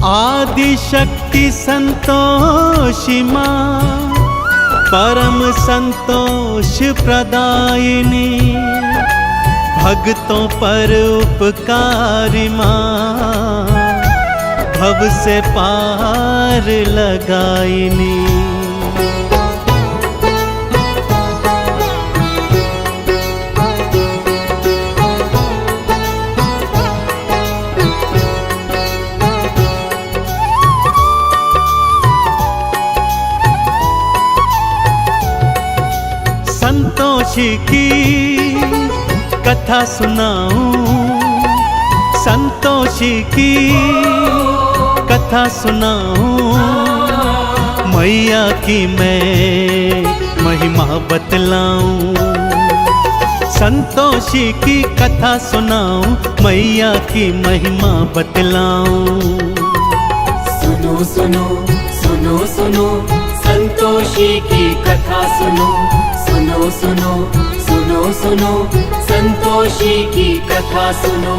आदिशक्ति संतोषी माँ, परम संतोष प्रदायिनी, भक्तों पर उपकारी माँ, भव से पार लगाइनी। संतोषी की कथा सुनाऊं, संतोषी की कथा सुनाऊं, मैया की मैं महिमा बतलाऊं। संतोषी की कथा सुनाऊं, मैया की महिमा बतलाऊं। सुनो सुनो सुनो सुनो संतोषी की कथा सुनो, सुनो सुनो सुनो सुनो संतोषी की कथा सुनो।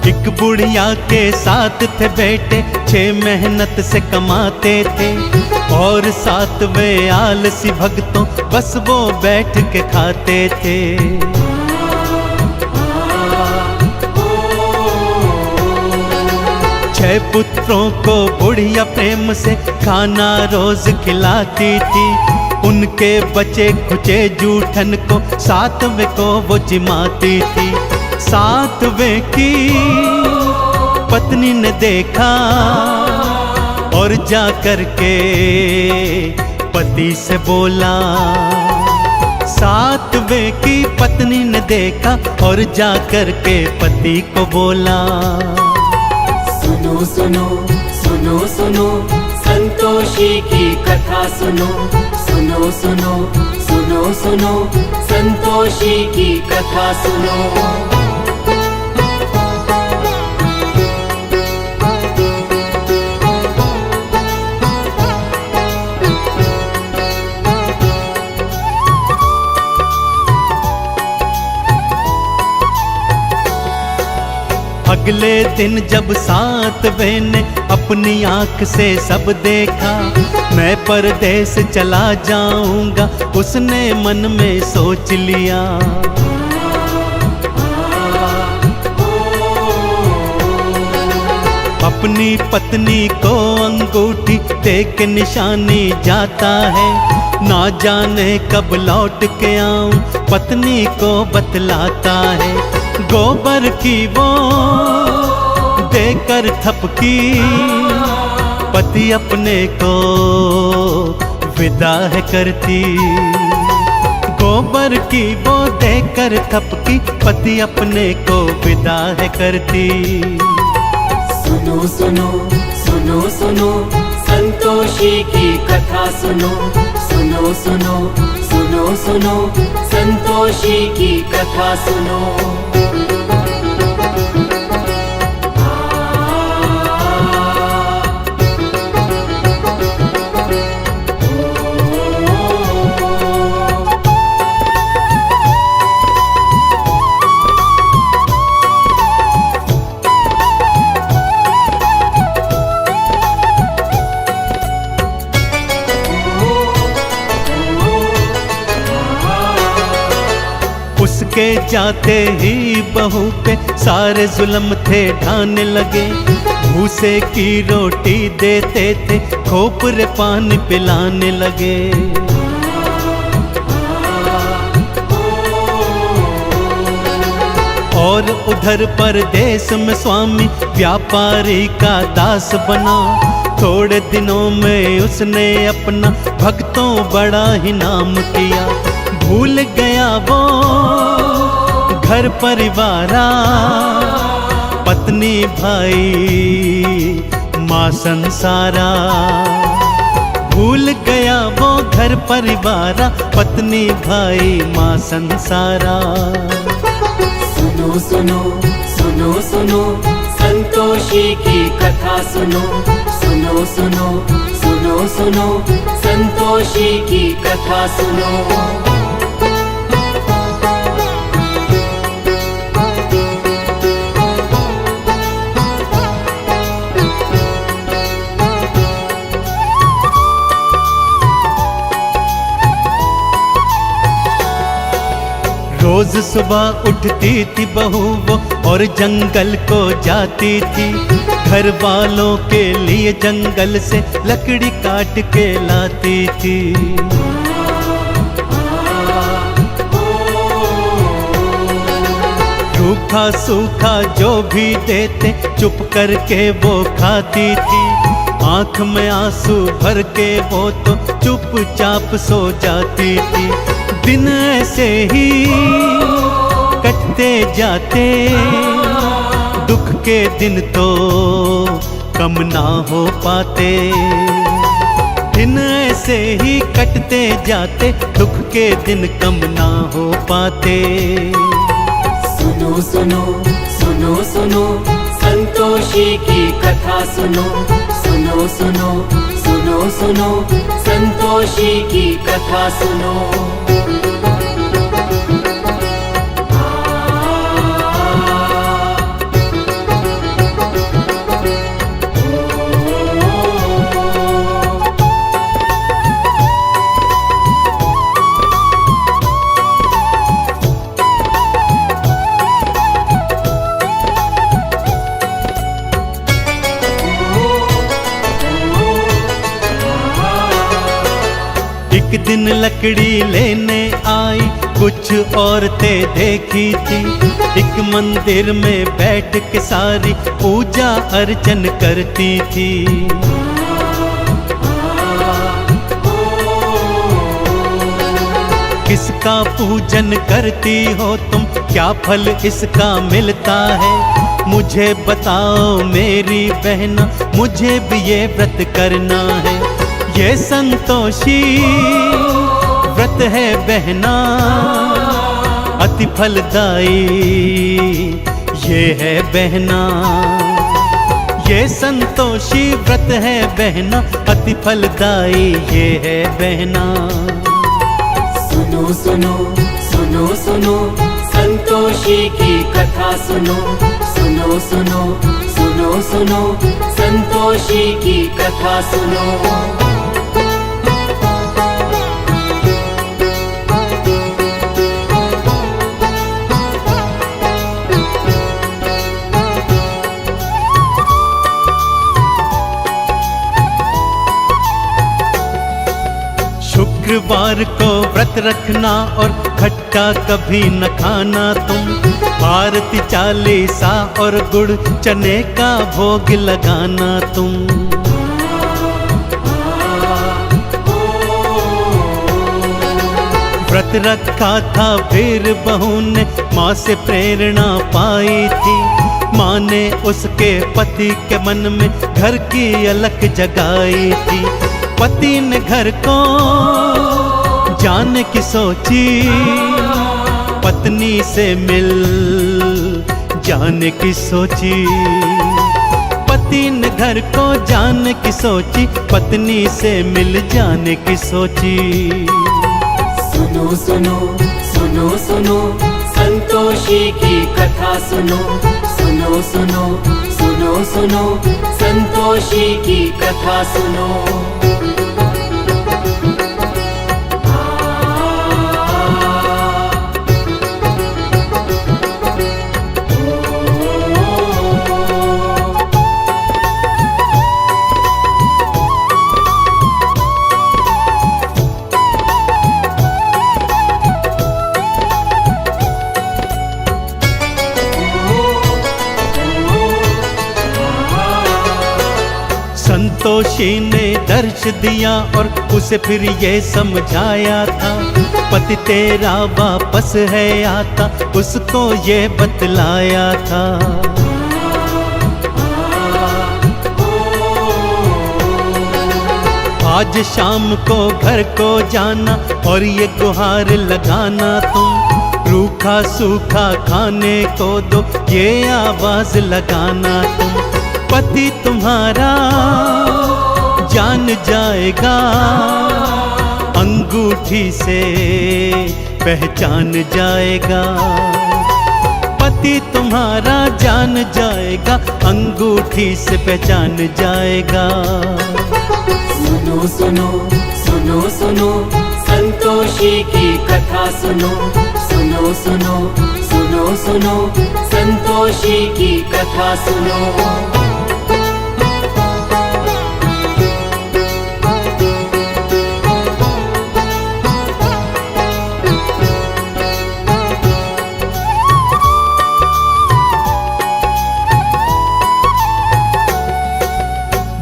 एक बुढ़िया के साथ थे बेटे, 6 मेहनत से कमाते थे, और 7वें आलसी भक्तों बस वो बैठ के खाते थे। छह पुत्रों को बुढ़िया प्रेम से खाना रोज खिलाती थी। उनके बचे खुचे जूठन को 7वें को वो जिमाती थी। 7वें की पत्नी ने देखा और जा कर के पति से बोला। 7वें की पत्नी ने देखा और जा कर के पति को बोला। सुनो सुनो सुनो सुनो संतोषी की कथा सुनो, सुनो सुनो सुनो सुनो संतोषी की कथा सुनो। अगले दिन जब 7वें ने अपनी आंख से सब देखा, मैं परदेस चला जाऊंगा उसने मन में सोच लिया। अपनी पत्नी को अंगूठी दे के निशानी जाता है, ना जाने कब लौट के आऊं पत्नी को बतलाता है। गोबर की वो देकर थपकी पति अपने को विदा है करती। गोबर की वो देकर थपकी पति अपने को विदा है करती। सुनो सुनो सुनो सुनो संतोषी की कथा सुनो, सुनो सुनो सुनो सुनो संतोषी की कथा सुनो। उसके जाते ही बहू पे सारे जुल्म थे ढाने लगे। भूसे की रोटी देते थे, खोपरे पानी पिलाने लगे। और उधर परदेश में स्वामी व्यापारी का दास बना। थोड़े दिनों में उसने अपना भक्तों बड़ा ही नाम किया। भूल गया वो घर परिवारा, पत्नी भाई माँ संसारा। भूल गया वो घर परिवारा, पत्नी भाई माँ संसारा। सुनो सुनो सुनो सुनो संतोषी की कथा सुनो, सुनो सुनो सुनो सुनो संतोषी की कथा सुनो। रोज सुबह उठती थी बहू वो और जंगल को जाती थी, घर वालों के लिए जंगल से लकड़ी काट के लाती थी। रूखा सूखा जो भी देते चुप करके वो खाती थी, आंख में आंसू भर के वो तो चुपचाप सो जाती थी। दिन ऐसे ही कटते जाते, दुख के दिन तो कम ना हो पाते। दिन ऐसे ही कटते जाते, दुख के दिन कम ना हो पाते। सुनो सुनो सुनो सुनो संतोषी की कथा सुनो, सुनो सुनो सुनो सुनो संतोषी की कथा सुनो। एक दिन लकड़ी लेने आई कुछ औरतें देखी थी, एक मंदिर में बैठ के सारी पूजा अर्चन करती थी। किसका पूजन करती हो तुम, क्या फल इसका मिलता है? मुझे बताओ मेरी बहना, मुझे भी ये व्रत करना है। ये संतोषी व्रत है बहना, अति फलदायी ये है बहना। ये संतोषी व्रत है बहना, अति फलदायी ये है बहना। सुनो सुनो सुनो सुनो संतोषी की कथा सुनो, सुनो सुनो सुनो सुनो संतोषी की कथा सुनो। शुक्रवार को व्रत रखना और खट्टा कभी न खाना तुम, आरती चालीसा और गुड़ चने का भोग लगाना तुम। व्रत रखा था फिर बहू ने माँ से प्रेरणा पाई थी, माँ ने उसके पति के मन में घर की अलख जगाई थी। पति ने घर को जाने की सोची, पत्नी से मिल जाने की सोची। पति ने घर को जाने की सोची, पत्नी से मिल जाने की सोची। सुनो सुनो सुनो सुनो संतोषी की कथा सुनो, सुनो सुनो सुनो सुनो संतोषी की कथा सुनो। संतोषी ने दर्श दिया और उसे फिर ये समझाया था, पति तेरा वापस है आता, उसको ये बतलाया था। आज शाम को घर को जाना और ये गुहार लगाना तुम, रूखा सूखा खाने को दो ये आवाज लगाना तुम। पति तुम्हारा जान जाएगा, अंगूठी से पहचान जाएगा। पति तुम्हारा जान जाएगा, अंगूठी से पहचान जाएगा। सुनो सुनो सुनो सुनो संतोषी की कथा सुनो, सुनो सुनो सुनो सुनो संतोषी की कथा सुनो।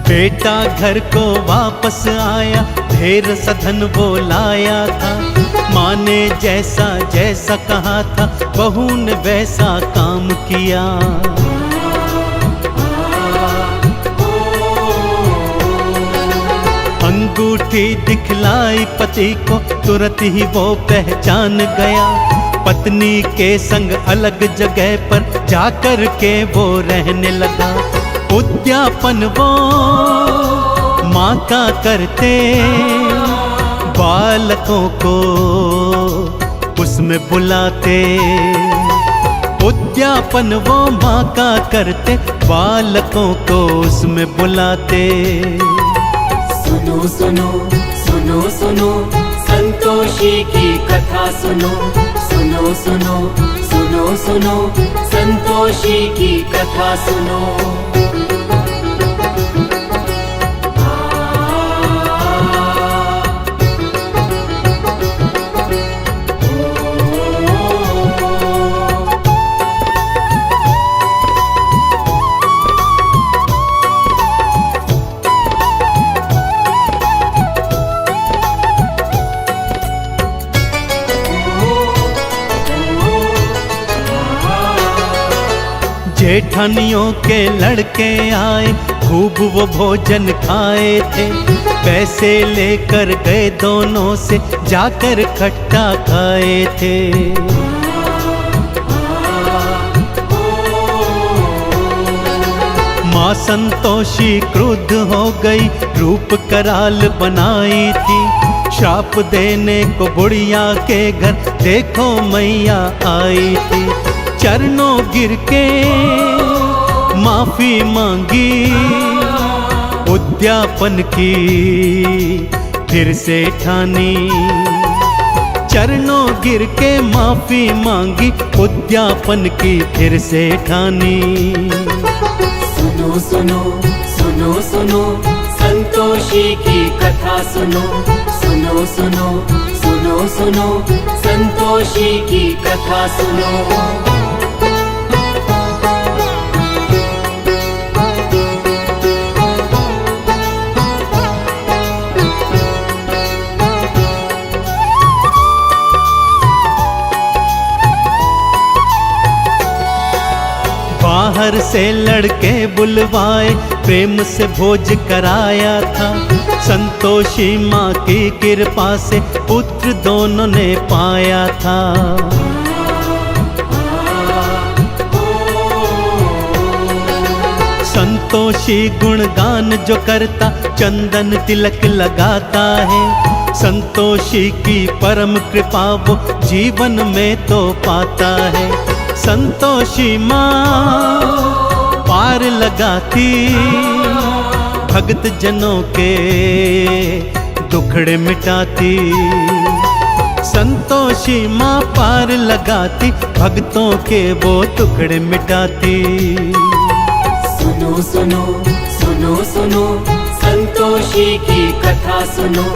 बेटा घर को वापस आया, ढेर सधन वो लाया था। माँ ने जैसा जैसा कहा था, बहू ने वैसा काम किया। अंगूठी दिखलाई पति को, तुरंत ही वो पहचान गया। पत्नी के संग अलग जगह पर जाकर के वो रहने लगा। उद्यापन वो माँ का करते, बालकों को उसमें बुलाते। उद्यापन वो माँ का करते, बालकों को उसमें बुलाते। सुनो सुनो सुनो सुनो संतोषी की कथा सुनो, सुनो सुनो सुनो सुनो संतोषी की कथा सुनो। जेठानियों के लड़के आए, खूब वो भोजन खाए थे। पैसे लेकर गए दोनों से, जाकर खट्टा खाए थे। माँ संतोषी क्रुद्ध हो गई, रूप कराल बनाई थी। श्राप देने को बुढ़िया के घर देखो मैया आई थी। चरणों गिर के माफी मांगी, उद्यापन की फिर से ठानी। चरणों गिर के माफी मांगी, उद्यापन की फिर से ठानी। सुनो सुनो सुनो सुनो संतोषी की कथा सुनो, सुनो सुनो सुनो सुनो संतोषी की कथा सुनो। बाहर से लड़के बुलवाए, प्रेम से भोज कराया था। संतोषी माँ की कृपा से पुत्र दोनों ने पाया था। संतोषी गुणगान जो करता, चंदन तिलक लगाता है। संतोषी की परम कृपा वो जीवन में तो पाता है। संतोषी माँ पार लगाती, भक्त जनों के दुखड़े मिटाती। संतोषी माँ पार लगाती, भक्तों के वो टुकड़े मिटाती। सुनो सुनो सुनो सुनो संतोषी की कथा सुनो,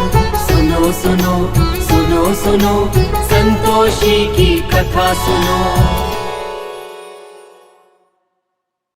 सुनो सुनो सुनो सुनो संतोषी की कथा सुनो।